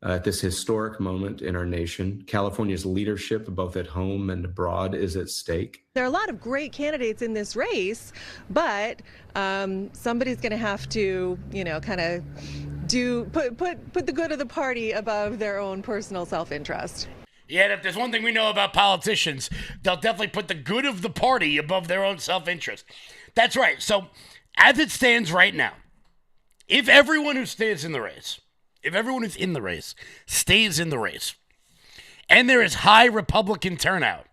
at this historic moment in our nation. California's leadership, both at home and abroad, is at stake. There are a lot of great candidates in this race, but somebody's going to have to, kind of put the good of the party above their own personal self-interest. Yeah, and if there's one thing we know about politicians, they'll definitely put the good of the party above their own self-interest. That's right. So, as it stands right now, if everyone who stays in the race, if everyone who's in the race stays in the race, and there is high Republican turnout,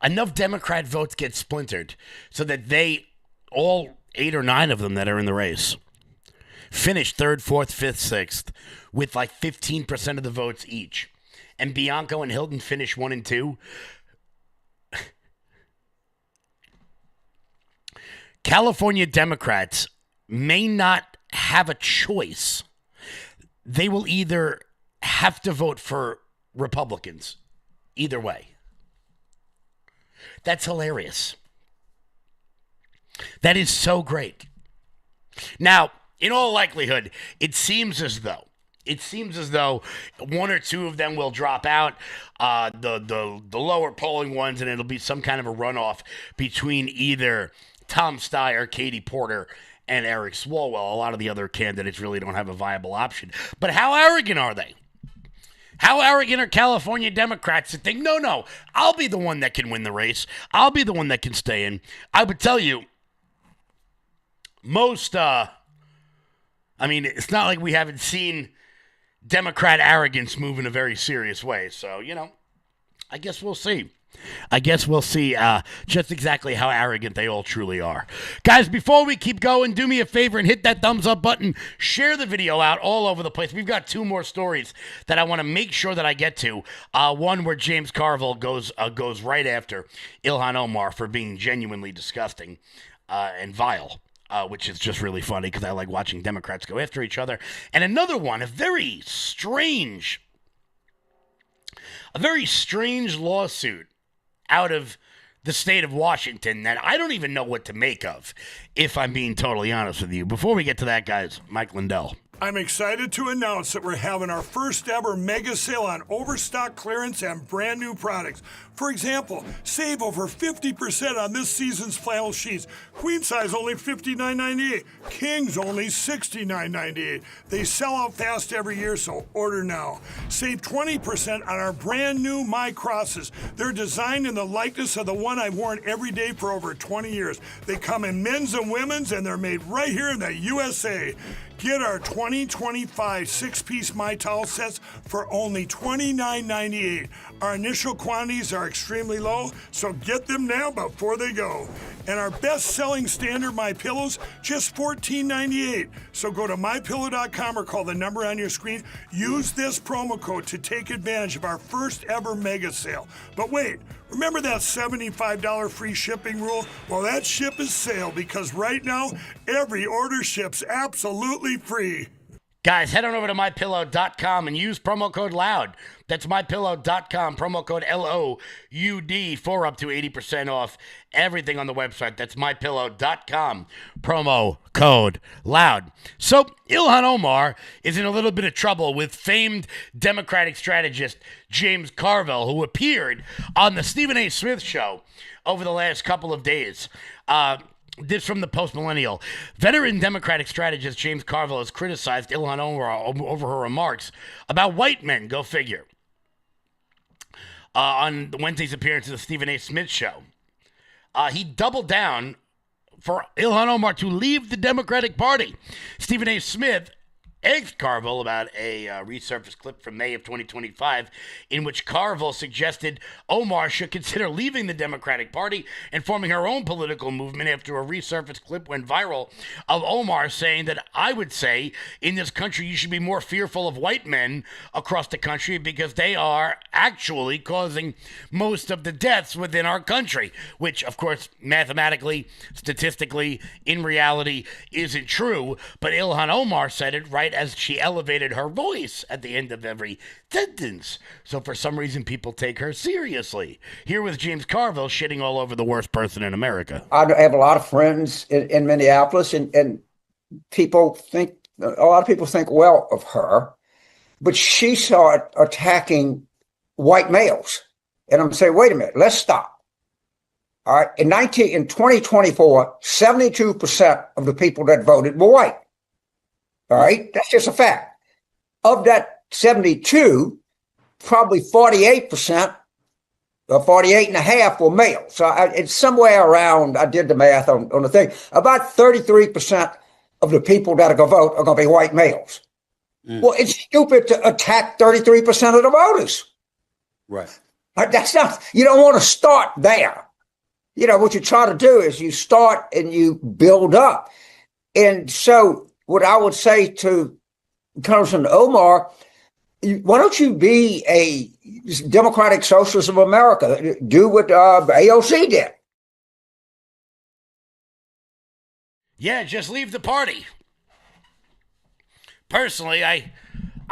enough Democrat votes get splintered so that they, all 8 or 9 of them that are in the race, finish 3rd, 4th, 5th, 6th with like 15% of the votes each, and Bianco and Hilton finish 1 and 2, California Democrats may not have a choice. They will either have to vote for Republicans, either way. That's hilarious. That is so great. Now, in all likelihood, it seems as though 1 or 2 of them will drop out, the lower polling ones, and it'll be some kind of a runoff between either Tom Steyer, Katie Porter, and Eric Swalwell. A lot of the other candidates really don't have a viable option. But how arrogant are they? How arrogant are California Democrats to think, no, I'll be the one that can win the race. I'll be the one that can stay in. I would tell you, it's not like we haven't seen Democrat arrogance move in a very serious way. So, I guess we'll see. Just exactly how arrogant they all truly are. Guys, before we keep going, do me a favor and hit that thumbs up button. Share the video out all over the place. We've got 2 more stories that I want to make sure that I get to. One where James Carville goes right after Ilhan Omar for being genuinely disgusting and vile. Which is just really funny because I like watching Democrats go after each other. And another one, a very strange a very strange lawsuit out of the state of Washington that I don't even know what to make of, if I'm being totally honest with you. Before we get to that, guys, Mike Lindell. I'm excited to announce that we're having our first ever mega sale on overstock clearance and brand new products. For example, save over 50% on this season's flannel sheets. Queen size only $59.98. Kings only $69.98. They sell out fast every year, so order now. Save 20% on our brand new My Crosses. They're designed in the likeness of the one I've worn every day for over 20 years. They come in men's and women's, and they're made right here in the USA. Get our 2025 six-piece My Towel sets for only $29.98. Our initial quantities are extremely low, so get them now before they go. And our best-selling standard My Pillows, just $14.98. So go to MyPillow.com or call the number on your screen. Use this promo code to take advantage of our first ever mega sale. But wait, remember that $75 free shipping rule? Well, that ship is sailed because right now, every order ships absolutely free. Guys, head on over to MyPillow.com and use promo code LOUD. That's MyPillow.com, promo code LOUD for up to 80% off everything on the website. That's MyPillow.com, promo code LOUD. So, Ilhan Omar is in a little bit of trouble with famed Democratic strategist James Carville, who appeared on the Stephen A. Smith show over the last couple of days. This from the Post-Millennial. Veteran Democratic strategist James Carville has criticized Ilhan Omar over her remarks about white men. Go figure. On Wednesday's appearance of the Stephen A. Smith show, he doubled down for Ilhan Omar to leave the Democratic Party. Stephen A. Smith asked Carville about a resurfaced clip from May of 2025 in which Carville suggested Omar should consider leaving the Democratic Party and forming her own political movement after a resurfaced clip went viral of Omar saying that I would say in this country you should be more fearful of white men across the country because they are actually causing most of the deaths within our country, which of course mathematically, statistically, in reality isn't true, but Ilhan Omar said it right as she elevated her voice at the end of every sentence. So for some reason, people take her seriously. Here was James Carville shitting all over the worst person in America. I have a lot of friends in Minneapolis, and people think, a lot of people think well of her, but she started attacking white males. And I'm saying, wait a minute, let's stop. All right, in 2024, 72% of the people that voted were white. All right, that's just a fact. Of that 72, probably 48% or 48.5% were male. So it's somewhere around, I did the math on the thing, about 33% of the people that are going to vote are going to be white males. Well, it's stupid to attack 33% of the voters. Right. That's not, you don't want to start there. You know, what you try to do is you start and you build up. And so what I would say to Congressman Omar, why don't you be a Democratic Socialist of America? Do what AOC did. Yeah, just leave the party. Personally, I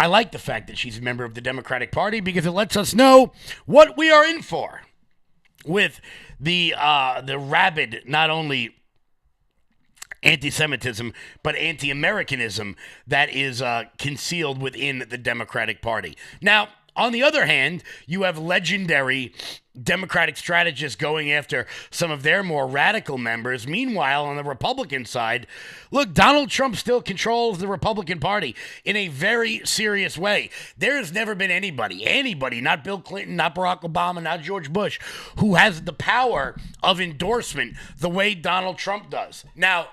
like the fact that she's a member of the Democratic Party because it lets us know what we are in for with the rabid, not only anti-Semitism, but anti-Americanism that is concealed within the Democratic Party. Now, on the other hand, you have legendary Democratic strategists going after some of their more radical members. Meanwhile, on the Republican side, look, Donald Trump still controls the Republican Party in a very serious way. There has never been anybody, not Bill Clinton, not Barack Obama, not George Bush, who has the power of endorsement the way Donald Trump does. Now,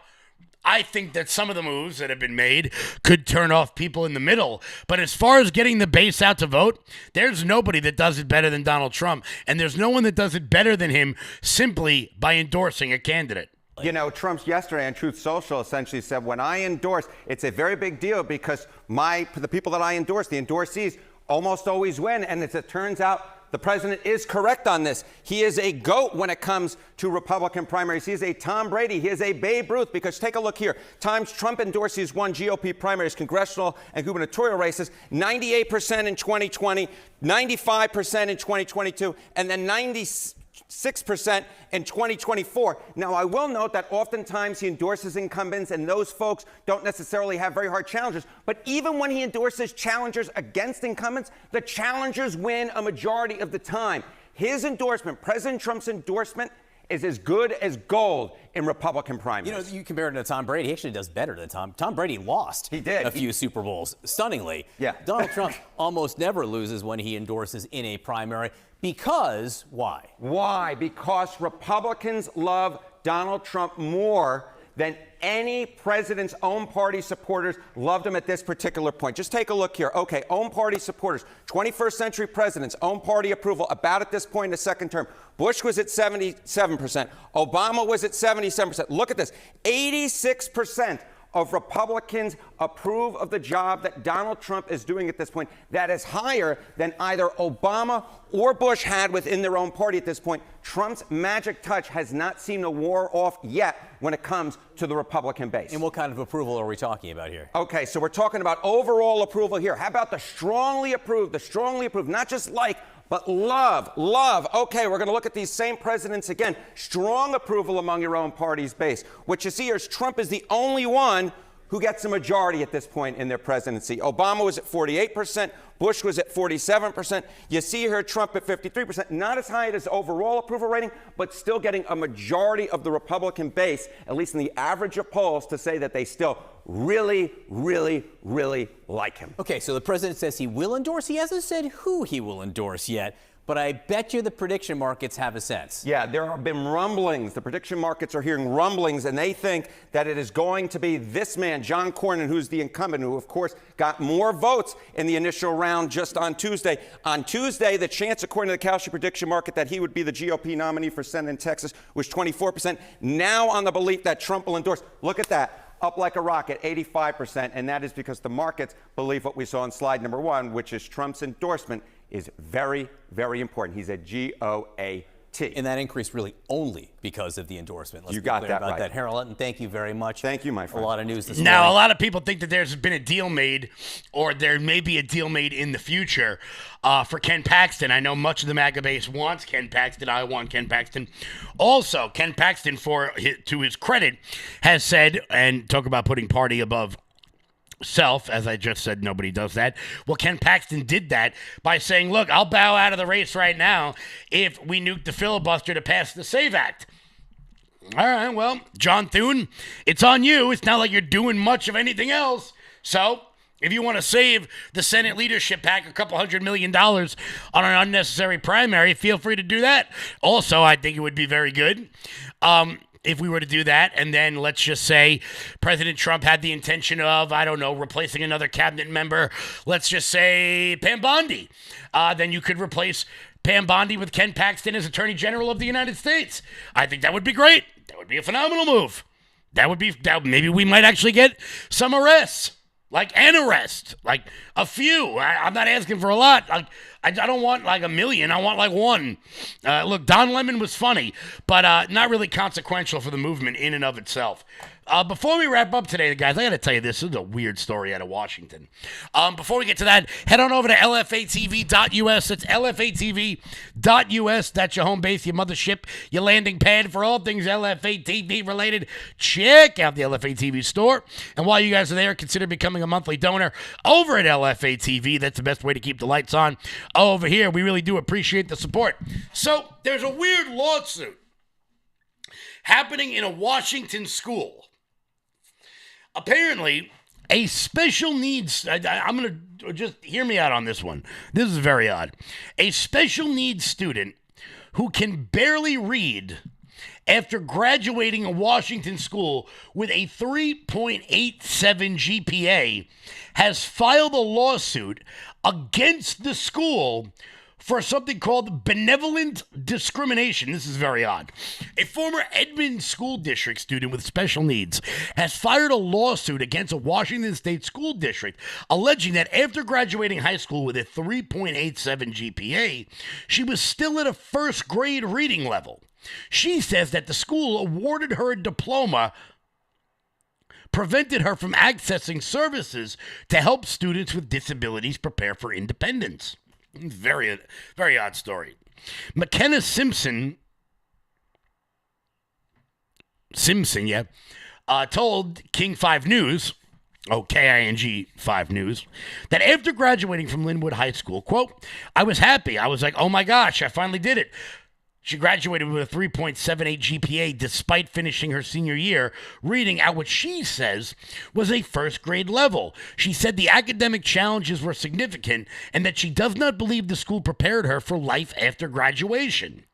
I think that some of the moves that have been made could turn off people in the middle. But as far as getting the base out to vote, there's nobody that does it better than Donald Trump. And there's no one that does it better than him simply by endorsing a candidate. You know, Trump yesterday on Truth Social essentially said, when I endorse, it's a very big deal because the people that I endorse, the endorsees, almost always win. And as it turns out, the president is correct on this. He is a GOAT when it comes to Republican primaries. He is a Tom Brady. He is a Babe Ruth, because take a look here. Times Trump endorsed these won GOP primaries, congressional and gubernatorial races, 98% in 2020, 95% in 2022, and then 96% in 2024. Now, I will note that oftentimes he endorses incumbents, and those folks don't necessarily have very hard challengers. But even when he endorses challengers against incumbents, the challengers win a majority of the time. His endorsement, President Trump's endorsement, is as good as gold in Republican primaries. You know, you compare it to Tom Brady. He actually does better than Tom. Tom Brady lost a few Super Bowls, stunningly. Yeah. Donald Trump almost never loses when he endorses in a primary. Because why? Why? Because Republicans love Donald Trump more than any president's own party supporters loved him at this particular point. Just take a look here. Okay, own party supporters, 21st century presidents, own party approval, about at this point in the second term. Bush was at 77%. Obama was at 77%. Look at this. 86% of Republicans approve of the job that Donald Trump is doing at this point. That is higher than either Obama or Bush had within their own party at this point. Trump's magic touch has not seemed to wear off yet when it comes to the Republican base. And what kind of approval are we talking about here? Okay, so we're talking about overall approval here. How about the strongly approved, not just like, but love. Okay, we're going to look at these same presidents again. Strong approval among your own party's base. What you see here is Trump is the only one who gets a majority at this point in their presidency. Obama was at 48%. Bush was at 47%. You see here Trump at 53%. Not as high as overall approval rating, but still getting a majority of the Republican base, at least in the average of polls, to say that they still really like him. Okay, so the president says he will endorse. He hasn't said who he will endorse yet. But I bet you the prediction markets have a sense. Yeah, there have been rumblings. The prediction markets are hearing rumblings, and they think that it is going to be this man, John Cornyn, who's the incumbent, who, of course, got more votes in the initial round just on Tuesday. On Tuesday, the chance, according to the Kalshi prediction market, that he would be the GOP nominee for Senate in Texas was 24%. Now on the belief that Trump will endorse. Look at that. Up like a rocket, 85%. And that is because the markets believe what we saw on slide number 1, which is Trump's endorsement is very important. He's a GOAT. And that increase really only because of the endorsement. Let's you be got clear that about right. that. Harold Lutton, thank you very much. Thank you, my friend. A lot of news this Now, morning. a lot of people think that there's been a deal made, or there may be a deal made in the future for Ken Paxton. I know much of the MAGA base wants Ken Paxton. I want Ken Paxton. Also, Ken Paxton, to his credit, has said, and talk about putting party above self, as I just said, nobody does that. Well, Ken Paxton did that by saying, look, I'll bow out of the race right now if we nuke the filibuster to pass the SAVE Act. All right, well, John Thune, it's on you. It's not like you're doing much of anything else. So if you want to save the Senate leadership PAC $200 million on an unnecessary primary, feel free to do that. Also, I think it would be very good if we were to do that, and then let's just say President Trump had the intention of, I don't know, replacing another cabinet member, let's just say Pam Bondi. Then you could replace Pam Bondi with Ken Paxton as Attorney General of the United States. I think that would be great. That would be a phenomenal move. Maybe we might actually get some arrests. Like an arrest, like a few. I'm not asking for a lot. Like I don't want like a million. I want like one. Look, Don Lemon was funny, but not really consequential for the movement in and of itself. Before we wrap up today, guys, I got to tell you this is a weird story out of Washington. Before we get to that, head on over to lfatv.us. It's lfatv.us. That's your home base, your mothership, your landing pad for all things LFA-TV related. Check out the LFA-TV store. And while you guys are there, consider becoming a monthly donor over at LFA-TV. That's the best way to keep the lights on over here. We really do appreciate the support. So there's a weird lawsuit happening in a Washington school. Apparently, a special needs, I'm going to just hear me out on this one. This is very odd. A special needs student who can barely read after graduating a Washington school with a 3.87 GPA has filed a lawsuit against the school for something called benevolent discrimination. This is very odd. A former Edmond School District student with special needs has filed a lawsuit against a Washington State school district, alleging that after graduating high school with a 3.87 GPA, she was still at a first grade reading level. She says that the school awarded her a diploma prevented her from accessing services to help students with disabilities prepare for independence. Very, very odd story. McKenna Simpson, told King 5 News, KING 5 News, that after graduating from Linwood High School, quote, I was happy. I was like, oh my gosh, I finally did it. She graduated with a 3.78 GPA despite finishing her senior year, reading at what she says was a first grade level. She said the academic challenges were significant and that she does not believe the school prepared her for life after graduation.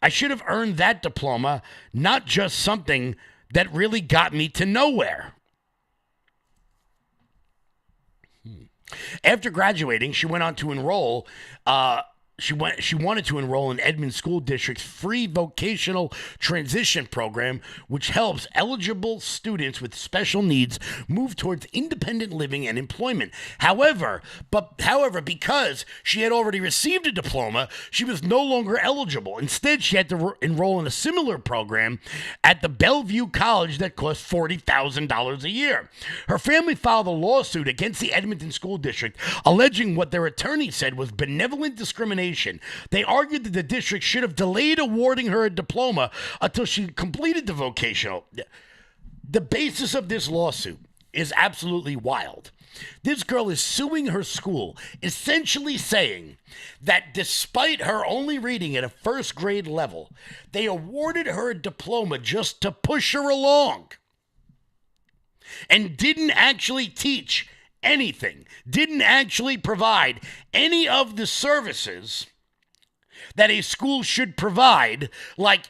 I should have earned that diploma, not just something that really got me to nowhere. After graduating, she went on to enroll She wanted to enroll in Edmond School District's free vocational transition program, which helps eligible students with special needs move towards independent living and employment. However, because she had already received a diploma, she was no longer eligible. Instead, she had to enroll in a similar program at the Bellevue College that cost $40,000 a year. Her family filed a lawsuit against the Edmonton School District, alleging what their attorney said was benevolent discrimination. They argued that the district should have delayed awarding her a diploma until she completed the vocational. The basis of this lawsuit is absolutely wild. This girl is suing her school, essentially saying that despite her only reading at a first grade level, they awarded her a diploma just to push her along and didn't actually teach anything, didn't actually provide any of the services that a school should provide, like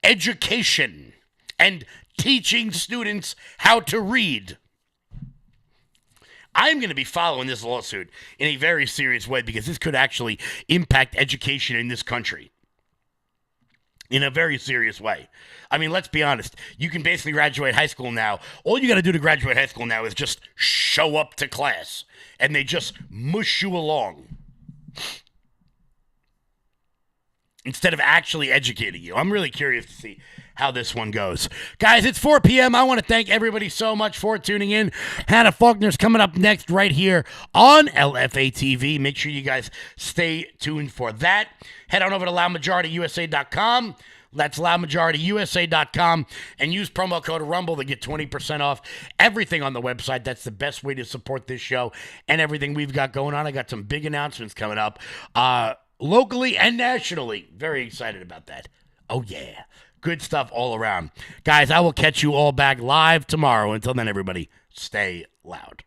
education and teaching students how to read. I'm going to be following this lawsuit in a very serious way because this could actually impact education in this country in a very serious way. I mean, let's be honest. You can basically graduate high school now. All you got to do to graduate high school now is just show up to class, and they just mush you along instead of actually educating you. I'm really curious to see how this one goes. Guys, it's 4 p.m. I want to thank everybody so much for tuning in. Hannah Faulkner's coming up next right here on LFA TV. Make sure you guys stay tuned for that. Head on over to loudmajorityusa.com. That's loudmajorityusa.com and use promo code RUMBLE to get 20% off everything on the website. That's the best way to support this show and everything we've got going on. I got some big announcements coming up locally and nationally. Very excited about that. Oh, yeah. Good stuff all around. Guys, I will catch you all back live tomorrow. Until then, everybody, stay loud.